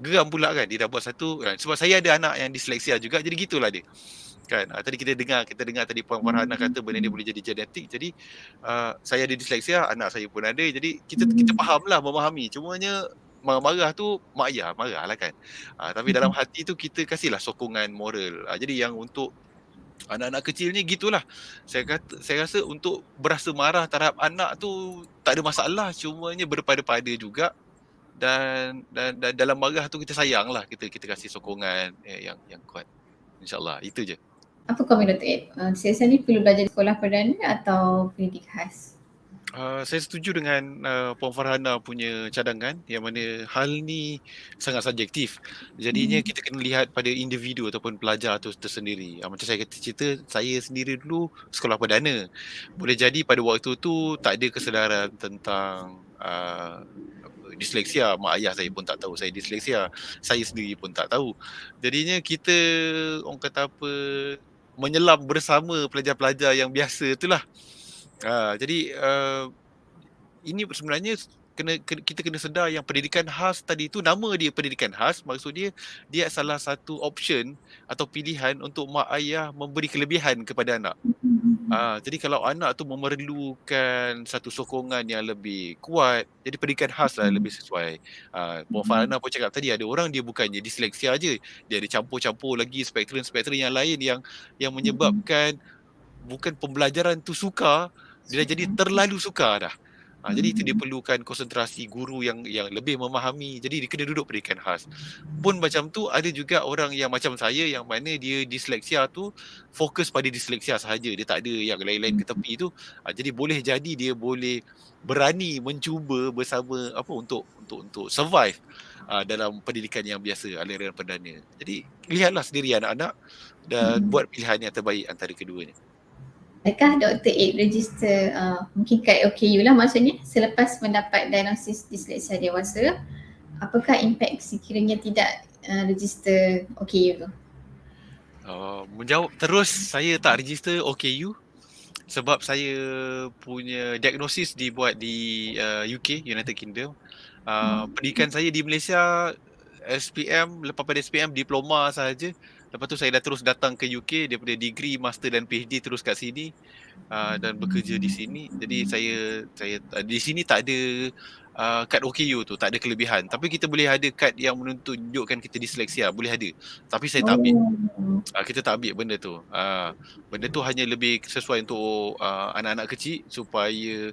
Geram pula kan, dia dah buat satu kan. Sebab saya ada anak yang disleksia juga, jadi gitulah dia. Kan, tadi kita dengar tadi Puan Farhana kata benda ni boleh jadi genetik. Jadi saya ada disleksia, anak saya pun ada. Jadi kita fahamlah, memahami. Cumanya marah-marah tu mak ayah marah lah kan. Tapi dalam hati tu kita kasihlah sokongan moral. Jadi yang untuk anak-anak kecil ni gitulah. Saya rasa untuk berasa marah terhadap anak tu tak ada masalah, cumanya berpada-pada juga. Dan dalam marah tu kita sayanglah, kita kasih sokongan yang kuat. InsyaAllah itu je. Apa komen Dr. Ed? Disleksia ni perlu belajar di sekolah perdana atau pendidik khas? Saya setuju dengan Puan Farhana punya cadangan, yang mana hal ni sangat subjektif. Jadinya kita kena lihat pada individu ataupun pelajar tu tersendiri. Macam saya kata cerita, saya sendiri dulu sekolah perdana. Boleh jadi pada waktu tu tak ada kesedaran tentang disleksia. Mak ayah saya pun tak tahu saya disleksia. Saya sendiri pun tak tahu. Jadinya kita, orang kata apa, menyelam bersama pelajar-pelajar yang biasa itulah. Jadi ini sebenarnya kita kena sedar yang pendidikan khas tadi tu, nama dia pendidikan khas, maksud dia salah satu option atau pilihan untuk mak ayah memberi kelebihan kepada anak. Jadi kalau anak tu memerlukan satu sokongan yang lebih kuat, jadi pendidikan khas lah lebih sesuai. Puan Farhana pun cakap tadi, ada orang dia bukannya disleksia je, dia ada campur-campur lagi spektrum-spektrum yang lain yang menyebabkan bukan pembelajaran tu sukar, dia dah jadi terlalu sukar dah. Jadi itu dia perlukan konsentrasi guru yang lebih memahami. Jadi dia kena duduk pendidikan khas. Pun macam tu, ada juga orang yang macam saya yang mana dia disleksia tu fokus pada disleksia sahaja. Dia tak ada yang lain-lain ke tepi tu. Jadi boleh jadi dia boleh berani mencuba bersama untuk survive dalam pendidikan yang biasa, aliran perdana. Jadi lihatlah sendiri anak-anak dan buat pilihan yang terbaik antara keduanya. Adakah Dr. Aid register mungkin kad OKU lah maksudnya selepas mendapat diagnosis disleksia dewasa, apakah impak sekiranya tidak register OKU tu? Menjawab terus, saya tak register OKU sebab saya punya diagnosis dibuat di UK, United Kingdom. Pendidikan saya di Malaysia SPM, lepas pada SPM diploma sahaja. Lepas tu saya dah terus datang ke UK daripada degree, master dan PhD terus kat sini dan bekerja di sini. Jadi saya di sini tak ada kad OKU tu, tak ada kelebihan. Tapi kita boleh ada kad yang menunjukkan kita disleksia, boleh ada. Tapi saya tak ambil. Kita tak ambil benda tu. Benda tu hanya lebih sesuai untuk anak-anak kecil supaya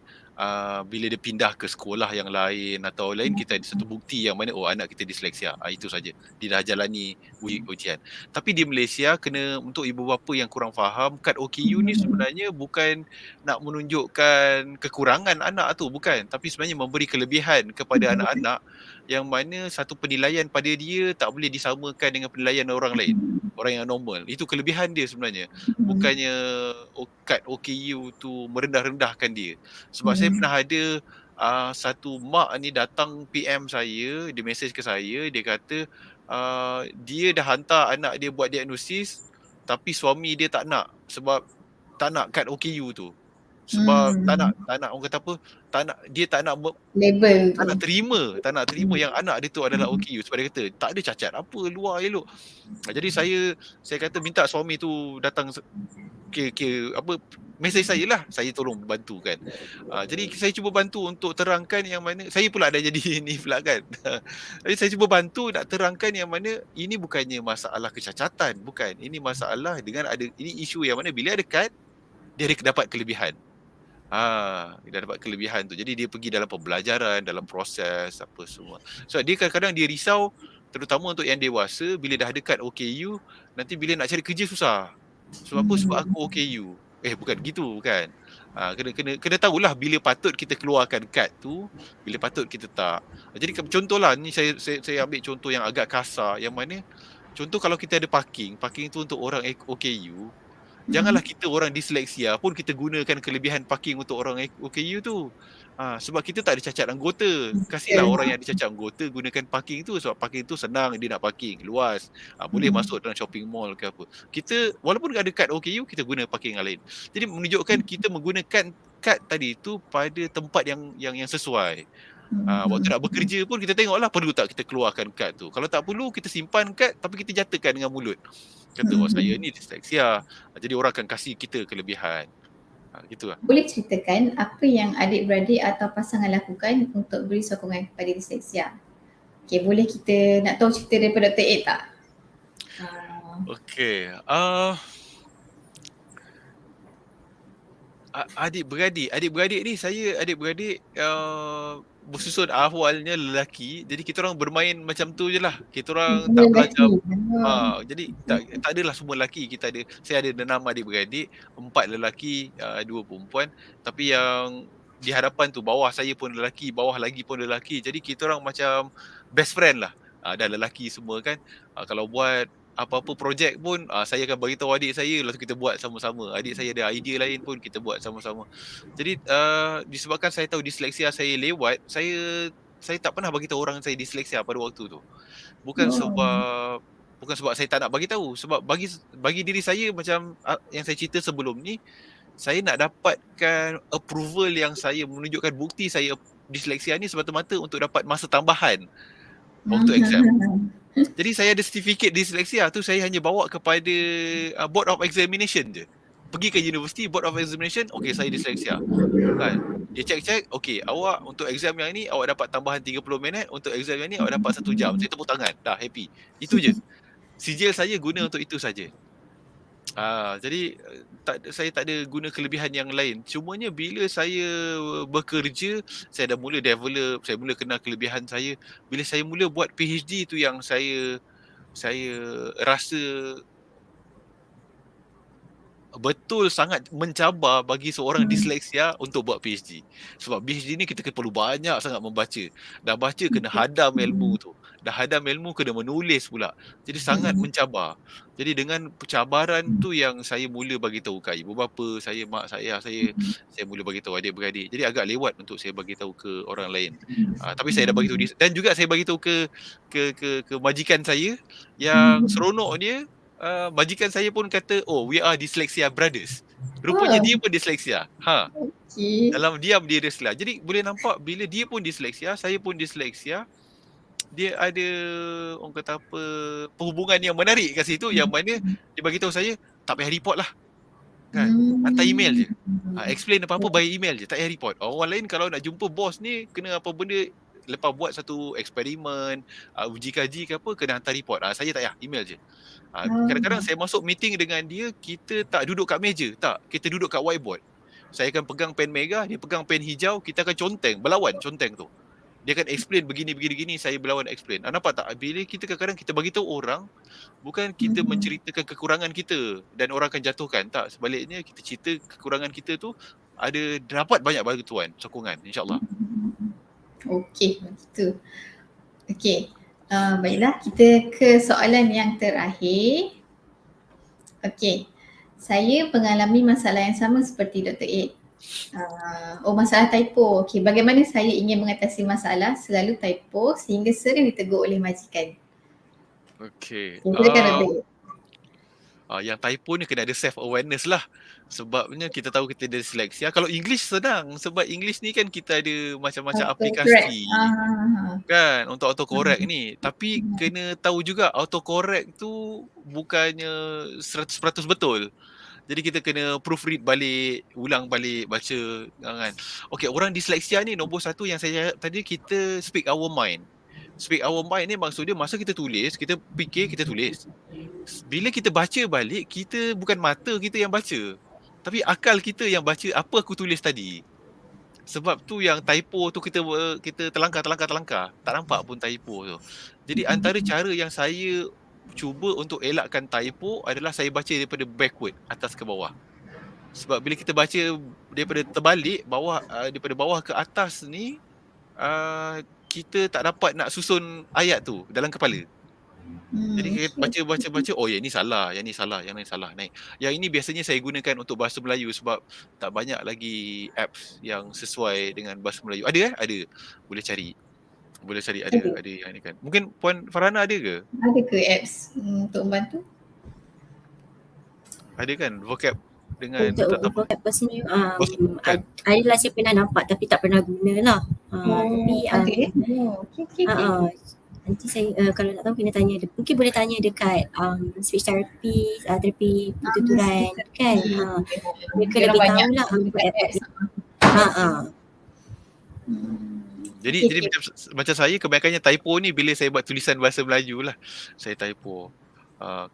bila dia pindah ke sekolah yang lain atau lain, kita ada satu bukti yang mana anak kita disleksia. Itu saja. Dia dah jalani ujian. Tapi di Malaysia, kena untuk ibu bapa yang kurang faham, kad OKU ni sebenarnya bukan nak menunjukkan kekurangan anak tu, bukan. Tapi sebenarnya memberi kelebihan kepada anak-anak yang mana satu penilaian pada dia tak boleh disamakan dengan penilaian orang lain, orang yang normal. Itu kelebihan dia sebenarnya. Bukannya kad OKU tu merendah-rendahkan dia. Sebab saya pernah ada satu mak ni datang PM saya, dia mesej ke saya, dia kata dia dah hantar anak dia buat diagnosis tapi suami dia tak nak sebab tak nak kad OKU tu. Sebab tak nak orang kata apa, dia tak nak label tak tu. tak nak terima yang anak dia tu adalah OKU. Sebab dia kata tak ada cacat apa, luar elok. Jadi saya kata minta suami tu datang mesej saya lah, saya tolong bantu kan. Jadi saya cuba bantu untuk terangkan yang mana saya pula dah jadi ni pula kan. Jadi saya cuba bantu nak terangkan yang mana ini bukannya masalah kecacatan, bukan. Ini masalah dengan ini isu yang mana bila ada kad dia ada dapat kelebihan. Dia dapat kelebihan tu. Jadi dia pergi dalam pembelajaran, dalam proses apa semua. So dia kadang-kadang dia risau, terutama untuk yang dewasa, bila dah ada kad OKU, nanti bila nak cari kerja susah. Sebab apa? Sebab aku OKU. Bukan gitu, bukan. Kena tahulah bila patut kita keluarkan kad tu, bila patut kita tak. Jadi contohlah ni saya ambil contoh yang agak kasar, yang mana contoh kalau kita ada parking tu untuk orang OKU, janganlah kita orang disleksia pun kita gunakan kelebihan parking untuk orang OKU tu. Sebab kita tak ada cacat anggota. Kasihlah orang yang ada cacat anggota gunakan parking tu, sebab parking tu senang, dia nak parking luas. Boleh masuk dalam shopping mall ke apa. Kita walaupun ada kad OKU, kita guna parking yang lain. Jadi menunjukkan kita menggunakan kad tadi tu pada tempat yang sesuai. Waktu nak bekerja pun kita tengoklah perlu tak kita keluarkan kad tu. Kalau tak perlu, kita simpan kad tapi kita jatuhkan dengan mulut. Kata saya ni disleksia. Jadi orang akan kasih kita kelebihan. Gitulah. Boleh ceritakan apa yang adik-beradik atau pasangan lakukan untuk beri sokongan kepada disleksia? Okay, boleh kita nak tahu cerita daripada Dr. Aid tak? Okay. Adik-beradik ni saya bersusun awalnya lelaki. Jadi kita orang bermain macam tu je lah. Kita orang tak belajar. Jadi tak adalah semua lelaki. Saya ada 6 adik-beradik, 4 lelaki, 2 perempuan. Tapi yang di hadapan tu bawah saya pun lelaki, bawah lagi pun lelaki. Jadi kita orang macam best friend lah. Dah lelaki semua kan. Kalau buat apa-apa projek pun saya akan bagi tahu adik saya, lepas tu kita buat sama-sama. Adik saya ada idea lain pun kita buat sama-sama. Jadi disebabkan saya tahu disleksia saya lewat, saya tak pernah bagi tahu orang saya disleksia pada waktu tu. Bukan Oh. sebab bukan sebab saya tak nak bagi tahu, sebab bagi diri saya macam yang saya cerita sebelum ni, saya nak dapatkan approval yang saya menunjukkan bukti saya disleksia ni semata-mata untuk dapat masa tambahan waktu exam. Jadi saya ada sertifikat disleksia tu, saya hanya bawa kepada Board of Examination je. Pergi ke universiti, Board of Examination, okay saya disleksia. Kan? Dia check, okay awak untuk exam yang ni awak dapat tambahan 30 minit, untuk exam yang ni awak dapat 1 jam. Saya tepuk tangan, dah happy. Itu je. Sijil saya guna untuk itu saja. Jadi saya tak ada guna kelebihan yang lain. Cumanya bila saya bekerja, saya dah mula develop, saya mula kenal kelebihan saya. Bila saya mula buat PhD tu yang saya rasa betul sangat mencabar bagi seorang disleksia untuk buat PhD. Sebab PhD ni kita perlu banyak sangat membaca. Dah baca kena hadam ilmu tu. Dah hadam ilmu kena menulis pula. Jadi sangat mencabar. Jadi dengan pencabaran tu yang saya mula bagi tahu kat ibu bapa saya, mak saya mula bagi tahu adik-beradik. Jadi agak lewat untuk saya bagi tahu ke orang lain. Tapi saya dah bagi tahu dia, dan juga saya bagi tahu ke majikan saya yang seronok dia. Majikan saya pun kata, oh we are dyslexia brothers. Rupanya dia pun dyslexia. Okay. Dalam diam dia dyslexia. Jadi boleh nampak bila dia pun dyslexia, saya pun dyslexia, dia ada orang kata apa, perhubungan yang menarik kat situ, yang mana dia bagi tahu saya tak payah report lah. Kan? Hantar email je. Explain apa-apa by email je, tak payah report. Orang lain kalau nak jumpa bos ni kena apa benda, lepas buat satu eksperimen, uji kaji ke apa, kena hantar report. Saya tak payah, email je. Kadang-kadang saya masuk meeting dengan dia, kita tak duduk kat meja, tak, kita duduk kat whiteboard. Saya akan pegang pen merah, dia pegang pen hijau, kita akan berlawan conteng tu. Dia akan explain begini, saya berlawan explain. Nampak tak? Bila kita kadang-kadang kita bagi tahu orang, bukan kita menceritakan kekurangan kita dan orang akan jatuhkan, tak. Sebaliknya kita cerita kekurangan kita tu, ada dapat banyak bantuan, sokongan, insyaAllah. Okey, begitu. Okey. Baiklah, kita ke soalan yang terakhir. Okey. Saya mengalami masalah yang sama seperti Dr. Aid. Masalah typo. Okey, bagaimana saya ingin mengatasi masalah selalu typo sehingga sering ditegur oleh majikan? Okey. Silakan Dr. Aid. Yang typo ni kena ada self awareness lah. Sebabnya kita tahu kita ada disleksia. Kalau English senang, sebab English ni kan kita ada macam-macam aplikasi kan untuk autocorrect ni. Tapi kena tahu juga autocorrect tu bukannya 100% betul. Jadi kita kena proofread balik, ulang balik, baca kan. Okey, orang disleksia ni nombor satu yang saya tadi, kita speak our mind. Speak our mind ni maksud dia masa kita tulis, kita fikir, kita tulis. Bila kita baca balik, kita bukan mata kita yang baca, tapi akal kita yang baca apa aku tulis tadi. Sebab tu yang typo tu kita terlangkah. Tak nampak pun typo tu. Jadi antara cara yang saya cuba untuk elakkan typo adalah saya baca daripada backward, atas ke bawah. Sebab bila kita baca daripada terbalik, daripada bawah ke atas ni, kita tak dapat nak susun ayat tu dalam kepala. Jadi baca, oh yang ni salah, yang ni salah. Yang ini biasanya saya gunakan untuk bahasa Melayu sebab tak banyak lagi apps yang sesuai dengan bahasa Melayu. Ada. Boleh cari ada yang ni kan. Mungkin Puan Farhana ada ke? Ada ke apps untuk membantu? Ada kan vocab dengan untuk vocab personal adalah saya pernah nampak tapi tak pernah guna lah. Tapi nanti saya kalau nak tahu kena tanya, mungkin boleh tanya dekat speech therapy, terapi tuturan kan. Mereka lebih tahu lah Jadi macam saya kebanyakannya typo ni bila saya buat tulisan bahasa Melayu lah, saya typo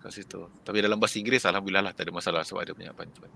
kat situ. Tapi dalam bahasa Inggeris alhamdulillah lah tak ada masalah sebab ada banyak bantuan.